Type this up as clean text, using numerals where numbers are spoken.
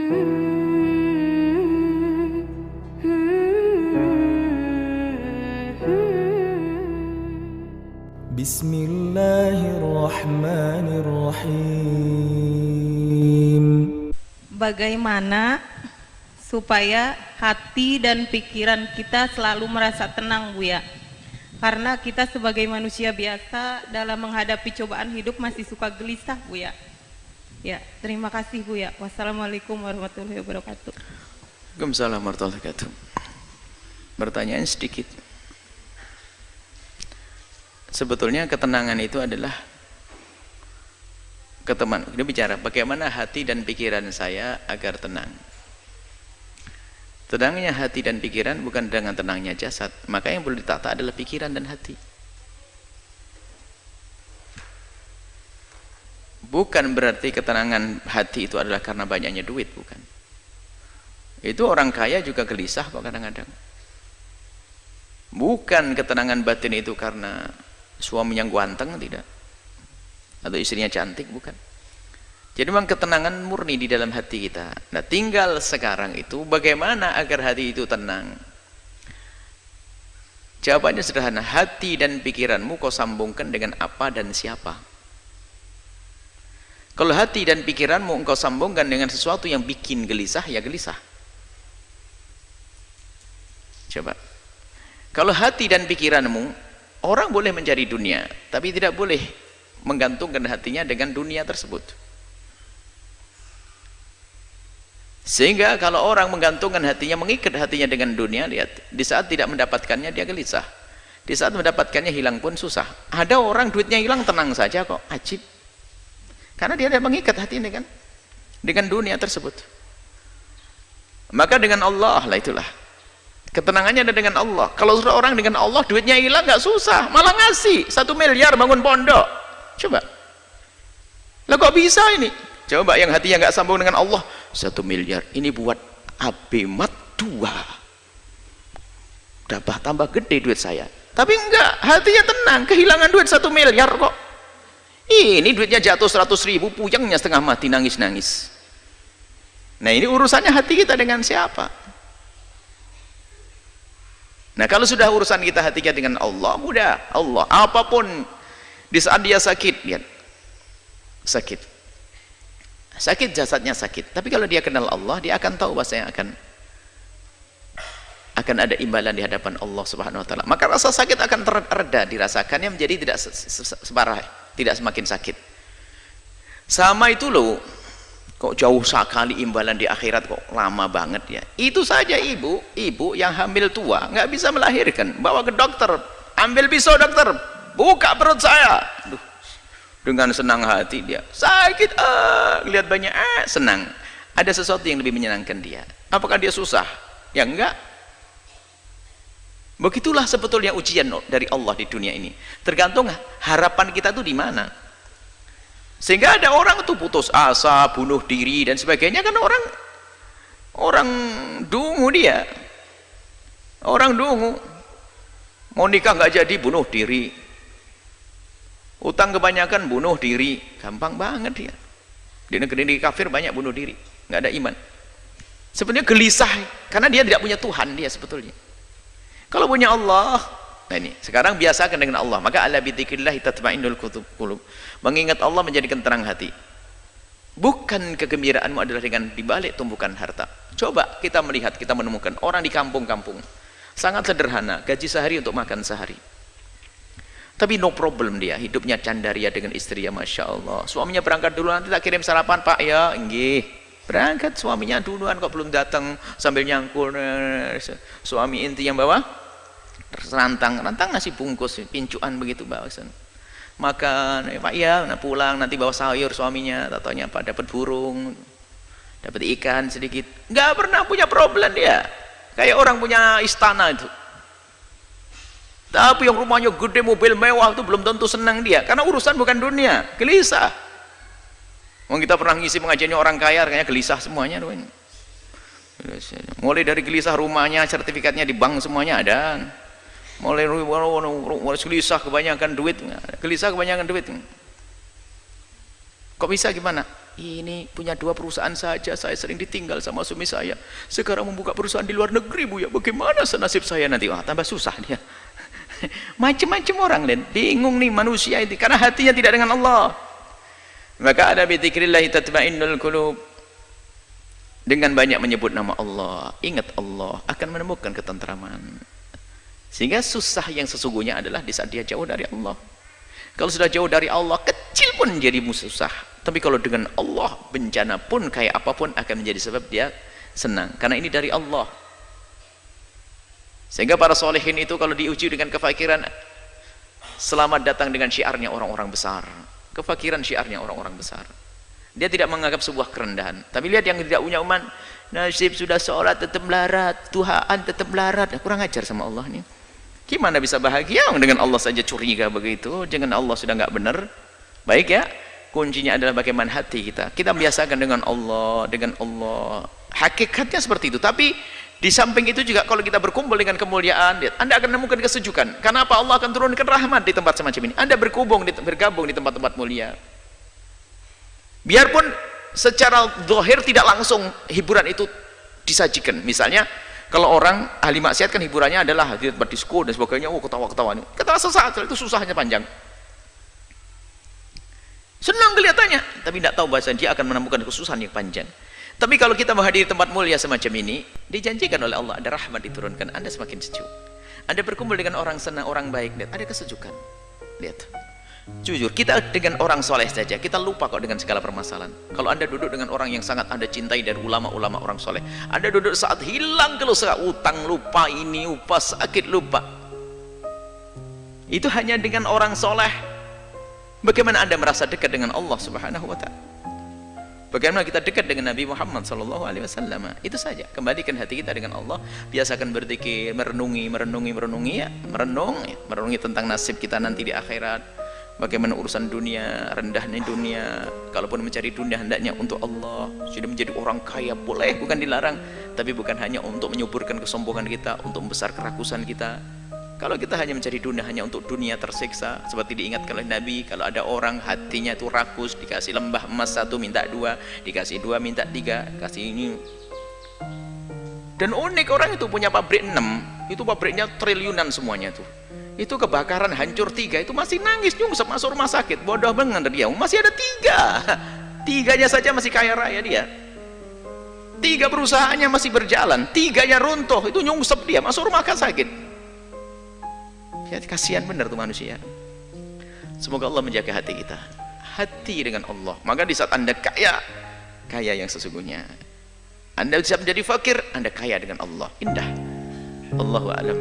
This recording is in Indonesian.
Bismillahirrahmanirrahim. Bagaimana supaya hati dan pikiran kita selalu merasa tenang, Buya? Karena kita sebagai manusia biasa dalam menghadapi cobaan hidup masih suka gelisah, Buya. Ya, terima kasih, Buya. Wassalamualaikum warahmatullahi wabarakatuh. Waalaikumsalam warahmatullahi wabarakatuh. Pertanyaan sedikit. Sebetulnya ketenangan itu adalah dia bicara bagaimana hati dan pikiran saya agar tenang. Tenangnya hati dan pikiran bukan dengan tenangnya jasad, maka yang perlu ditata adalah pikiran dan hati. Bukan berarti ketenangan hati itu adalah karena banyaknya duit, bukan. Itu orang kaya juga gelisah kok kadang-kadang. Bukan ketenangan batin itu karena suaminya ganteng, tidak, atau istrinya cantik, bukan. Jadi memang ketenangan murni di dalam hati kita. Nah, tinggal sekarang itu bagaimana agar hati itu tenang. Jawabannya sederhana, hati dan pikiranmu kau sambungkan dengan apa dan siapa. Kalau hati dan pikiranmu engkau sambungkan dengan sesuatu yang bikin gelisah, ya gelisah. Coba, kalau hati dan pikiranmu, orang boleh mencari dunia, tapi tidak boleh menggantungkan hatinya dengan dunia tersebut. Sehingga kalau orang menggantungkan hatinya, mengikat hatinya dengan dunia, lihat, di saat tidak mendapatkannya dia gelisah, di saat mendapatkannya hilang pun susah. Ada orang duitnya hilang tenang saja kok, ajib, karena dia tidak mengikat hatinya dengan dunia tersebut. Maka dengan Allah lah, itulah ketenangannya ada dengan Allah. Kalau sudah orang dengan Allah, duitnya hilang nggak susah, malah ngasih 1 miliar bangun pondok. Coba, lah kok bisa ini? Coba yang hatinya nggak sambung dengan Allah, 1 miliar ini buat abimat 2, dapat tambah gede duit saya. Tapi enggak, hatinya tenang, kehilangan duit 1 miliar kok. Ini duitnya jatuh 100.000, puyengnya setengah mati, nangis-nangis. Nah, ini urusannya hati kita dengan siapa? Nah, kalau sudah urusan kita hati kita dengan Allah, mudah. Allah, apapun di saat dia sakit, lihat, sakit jasadnya sakit, tapi kalau dia kenal Allah, dia akan tahu bahwasanya akan ada imbalan di hadapan Allah Subhanahu wa taala. Maka rasa sakit akan tereda dirasakannya, menjadi tidak separah, tidak semakin sakit. Sama itu loh, kok jauh sekali imbalan di akhirat, kok lama banget ya. Itu saja ibu yang hamil tua nggak bisa melahirkan, bawa ke dokter, ambil pisau dokter, buka perut saya. Aduh, dengan senang hati dia sakit, lihat banyak, senang. Ada sesuatu yang lebih menyenangkan dia. Apakah dia susah? Ya enggak. Begitulah sebetulnya ujian dari Allah di dunia ini, tergantung harapan kita tuh di mana. Sehingga ada orang tuh putus asa, bunuh diri dan sebagainya, kan orang dungu, dia orang dungu, mau nikah nggak jadi bunuh diri, utang kebanyakan bunuh diri, gampang banget dia. Di negeri kafir banyak bunuh diri, nggak ada iman. Sebenarnya gelisah karena dia tidak punya Tuhan dia sebetulnya. Kalau punya Allah, nah ini sekarang biasakan dengan Allah. Maka ala bidzikrillah tatma'innul qulub. Mengingat Allah menjadikan terang hati. Bukan kegembiraanmu adalah dengan dibalik tumpukan harta. Coba kita melihat, kita menemukan orang di kampung-kampung sangat sederhana, gaji sehari untuk makan sehari. Tapi no problem, dia hidupnya candaria dengan istrinya, masya Allah. Suaminya berangkat dulu, nanti tak kirim sarapan pak ya, nggih. Berangkat suaminya duluan kok belum datang, sambil nyangkul. Suami inti yang bawa rantang nasi bungkus, pincuan begitu bawa sana. Makan, pak ya, nah pulang nanti bawa sayur suaminya, tatanya apa dapat burung, dapat ikan sedikit. Nggak pernah punya problem dia, kayak orang punya istana itu. Tapi yang rumahnya gede, mobil mewah itu belum tentu senang dia, karena urusan bukan dunia, gelisah. Mau kita pernah ngisi pengajiannya orang kaya, kayaknya gelisah semuanya. Mulai dari gelisah rumahnya, sertifikatnya di bank semuanya ada. Mulai gelisah kebanyakan duit, gelisah kebanyakan duit. Kok bisa gimana? ini punya 2 perusahaan saja, saya sering ditinggal sama suami saya, sekarang membuka perusahaan di luar negeri Buya, bagaimana senasib saya nanti? Wah, tambah susah dia. Macam-macam orang dan bingung nih manusia itu karena hatinya tidak dengan Allah. Maka ada bi dzikrillah tatmainnul qulub. Dengan banyak menyebut nama Allah, ingat Allah, akan menemukan ketentraman. Sehingga susah yang sesungguhnya adalah di saat dia jauh dari Allah. Kalau sudah jauh dari Allah, kecil pun menjadi susah. Tapi kalau dengan Allah, bencana pun kayak apapun akan menjadi sebab dia senang. Karena ini dari Allah. Sehingga para solehin itu kalau diuji dengan kefakiran, selamat datang dengan syiarnya orang-orang besar. Kefakiran syiarnya orang-orang besar. Dia tidak menganggap sebuah kerendahan. Tapi lihat yang tidak punya iman, nasib sudah sholat tetap melarat, Tuhan tetap melarat. Kurang ajar sama Allah nih. Gimana bisa bahagia dengan Allah saja curiga begitu, dengan Allah sudah nggak benar. Baik ya, kuncinya adalah bagaimana hati kita. Kita biasakan dengan Allah, dengan Allah. Hakikatnya seperti itu. Tapi di samping itu juga kalau kita berkumpul dengan kemuliaan, Anda akan menemukan kesejukan. Karena apa? Allah akan turunkan rahmat di tempat semacam ini. Anda bergabung di tempat-tempat mulia. Biarpun secara zahir tidak langsung hiburan itu disajikan. Misalnya kalau orang ahli maksiat kan hiburannya adalah di tempat disko dan sebagainya, ketawa-ketawa. Ketawa sesaat, itu susahnya panjang. Senang kelihatannya, tapi tidak tahu bahasa dia akan menemukan kesusahan yang panjang. Tapi kalau kita menghadiri tempat mulia semacam ini, dijanjikan oleh Allah ada rahmat diturunkan, Anda semakin sejuk. Anda berkumpul dengan orang senang, orang baik, lihat, ada kesejukan. Lihat. Jujur, kita dengan orang soleh saja, kita lupa kok dengan segala permasalahan. Kalau Anda duduk dengan orang yang sangat Anda cintai dari ulama-ulama orang soleh, Anda duduk saat hilang kalau utang lupa, ini lupa, sakit lupa. Itu hanya dengan orang soleh. Bagaimana Anda merasa dekat dengan Allah Subhanahu wa ta'ala? Bagaimana kita dekat dengan Nabi Muhammad SAW? Itu saja. Kembalikan hati kita dengan Allah. Biasakan berzikir, merenungi ya. Merenungi tentang nasib kita nanti di akhirat. Bagaimana urusan dunia, rendahnya dunia. Kalaupun mencari dunia hendaknya untuk Allah. Sudah menjadi orang kaya boleh, bukan dilarang. Tapi bukan hanya untuk menyuburkan kesombongan kita, untuk membesar kerakusan kita. Kalau kita hanya mencari dunia hanya untuk dunia tersiksa, seperti diingatkan oleh Nabi, kalau ada orang hatinya itu rakus, dikasih lembah emas 1 minta 2, dikasih 2 minta 3, kasih ini. Dan unik, orang itu punya pabrik 6, itu pabriknya triliunan semuanya tuh. Itu kebakaran hancur 3, itu masih nangis nyungsep masuk rumah sakit. Bodoh banget dia, masih ada 3. 3-nya saja masih kaya raya dia. 3 perusahaannya masih berjalan, 3-nya runtuh, itu nyungsep dia masuk rumah sakit. Ya, kasihan benar tuh manusia. Semoga Allah menjaga hati kita, hati dengan Allah. Maka di saat Anda kaya yang sesungguhnya, Anda bisa menjadi fakir, Anda kaya dengan Allah. Indah. Allahu a'lam.